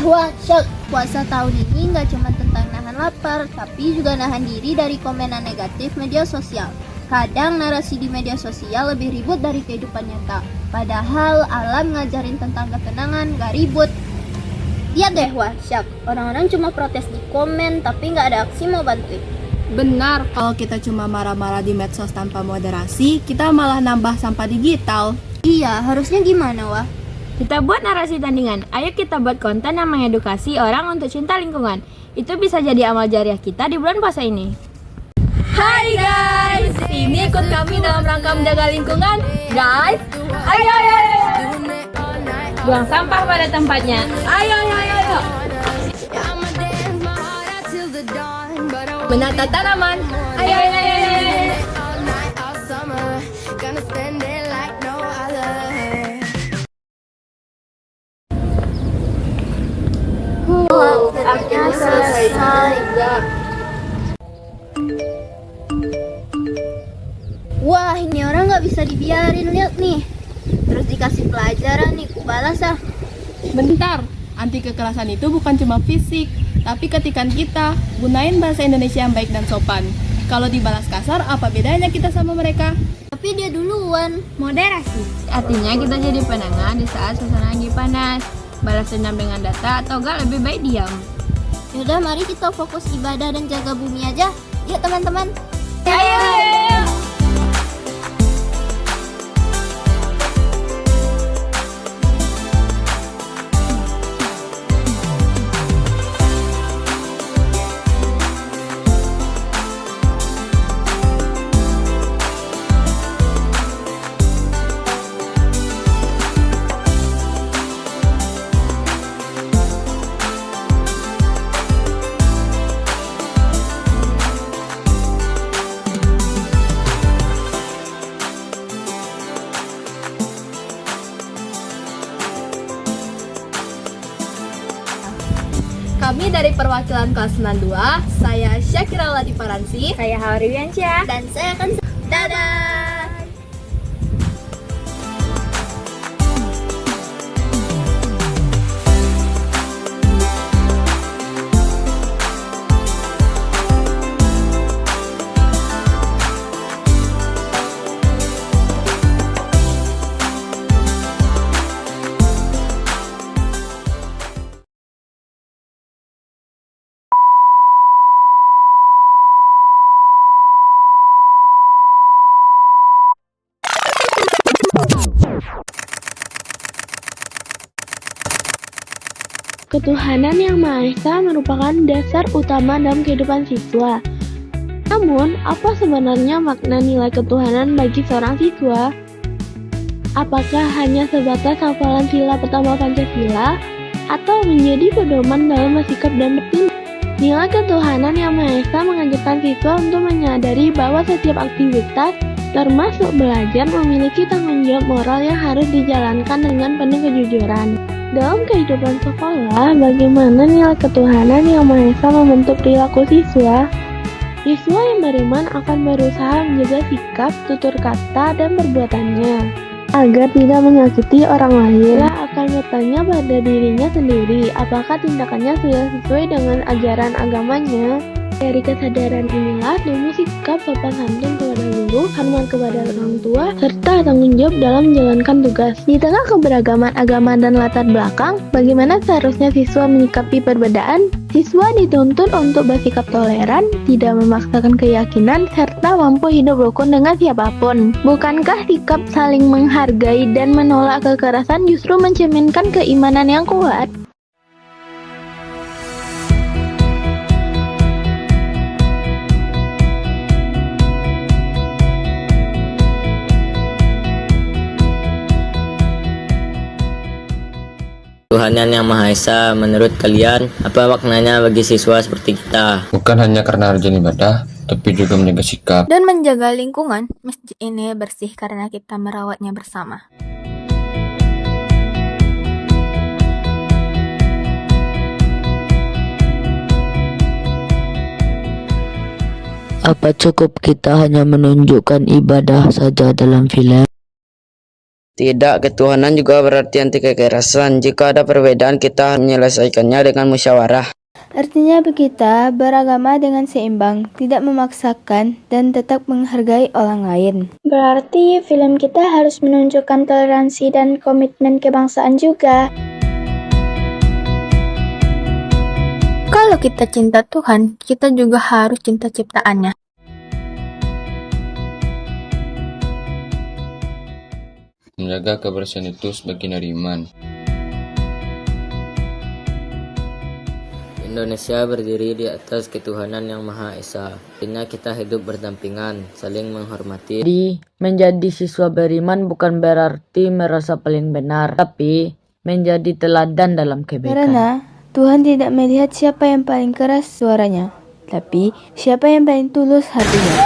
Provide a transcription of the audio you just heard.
Wah, syok. Puasa tahun ini nggak cuma tentang nahan lapar, tapi juga nahan diri dari komenan negatif media sosial. Kadang narasi di media sosial lebih ribut dari kehidupan nyata. Padahal alam ngajarin tentang ketenangan, gak ribut. Lihat deh, wah, syok. Orang-orang cuma protes di komen, tapi nggak ada aksi mau bantuin. Benar, kalau kita cuma marah-marah di medsos tanpa moderasi, kita malah nambah sampah digital. Iya, harusnya gimana, wah? Kita buat narasi tandingan. Ayo kita buat konten yang mengedukasi orang untuk cinta lingkungan. Itu bisa jadi amal jariah kita di bulan puasa ini. Hai guys, ini ikut kami dalam rangka menjaga lingkungan. Guys, ayo. Buang sampah pada tempatnya. Ayo. Menata tanaman. Ayo. Akhirnya selesai. Wah, ini orang nggak bisa dibiarin, lihat nih. Terus dikasih pelajaran nih, kubalas ah. Bentar, anti kekerasan itu bukan cuma fisik, tapi ketikan kita. Gunain bahasa Indonesia yang baik dan sopan. Kalau dibalas kasar, apa bedanya kita sama mereka? Tapi dia duluan. Moderasi. Artinya kita jadi penengah di saat suasana lagi panas. Balas dendam dengan data atau enggak lebih baik diam. Yaudah, mari kita fokus ibadah dan jaga bumi aja. Yuk teman-teman. Ayo. Kami dari perwakilan kelas 92, saya Syakira Latifaransi, saya Hauri Wiansyah, Dan saya akan dadah. Ketuhanan Yang Maha Esa merupakan dasar utama dalam kehidupan siswa. Namun, apa sebenarnya makna nilai ketuhanan bagi seorang siswa? Apakah hanya sebatas hafalan sila pertama Pancasila, atau menjadi pedoman dalam bersikap dan bertindak? Nilai ketuhanan Yang Maha Esa mengajarkan siswa untuk menyadari bahwa setiap aktivitas, termasuk belajar, memiliki tanggung jawab moral yang harus dijalankan dengan penuh kejujuran. Dalam kehidupan sekolah, bagaimana nilai ketuhanan Yang Maha Esa membentuk perilaku siswa? Siswa yang beriman akan berusaha menjaga sikap, tutur kata, dan perbuatannya agar tidak menyakiti orang lain. Siswa akan bertanya pada dirinya sendiri, apakah tindakannya sudah sesuai dengan ajaran agamanya? Dari kesadaran inilah tumbuh sikap sopan santun kepada guru, hormat kepada orang tua, serta tanggung jawab dalam menjalankan tugas. Di tengah keberagaman agama dan latar belakang, bagaimana seharusnya siswa menyikapi perbedaan? Siswa dituntut untuk bersikap toleran, tidak memaksakan keyakinan, serta mampu hidup rukun dengan siapapun. Bukankah sikap saling menghargai dan menolak kekerasan justru mencerminkan keimanan yang kuat? Tuhanan Yang Maha Esa, menurut kalian, apa maknanya bagi siswa seperti kita? Bukan hanya karena rajin ibadah, tapi juga menjaga sikap dan menjaga lingkungan. Masjid ini bersih karena kita merawatnya bersama. Apa cukup kita hanya menunjukkan ibadah saja dalam film? Tidak, ketuhanan juga berarti anti kekerasan. Jika ada perbedaan, kita menyelesaikannya dengan musyawarah. Artinya kita beragama dengan seimbang, tidak memaksakan, dan tetap menghargai orang lain. Berarti film kita harus menunjukkan toleransi dan komitmen kebangsaan juga. Kalau kita cinta Tuhan, kita juga harus cinta ciptaannya. Menjaga kebersihan itu sebagian dari iman. Indonesia berdiri di atas ketuhanan yang Maha Esa. Artinya kita hidup berdampingan, saling menghormati. Jadi, menjadi siswa beriman bukan berarti merasa paling benar, tapi menjadi teladan dalam kebaikan. Karena Tuhan tidak melihat siapa yang paling keras suaranya, tapi siapa yang paling tulus hatinya.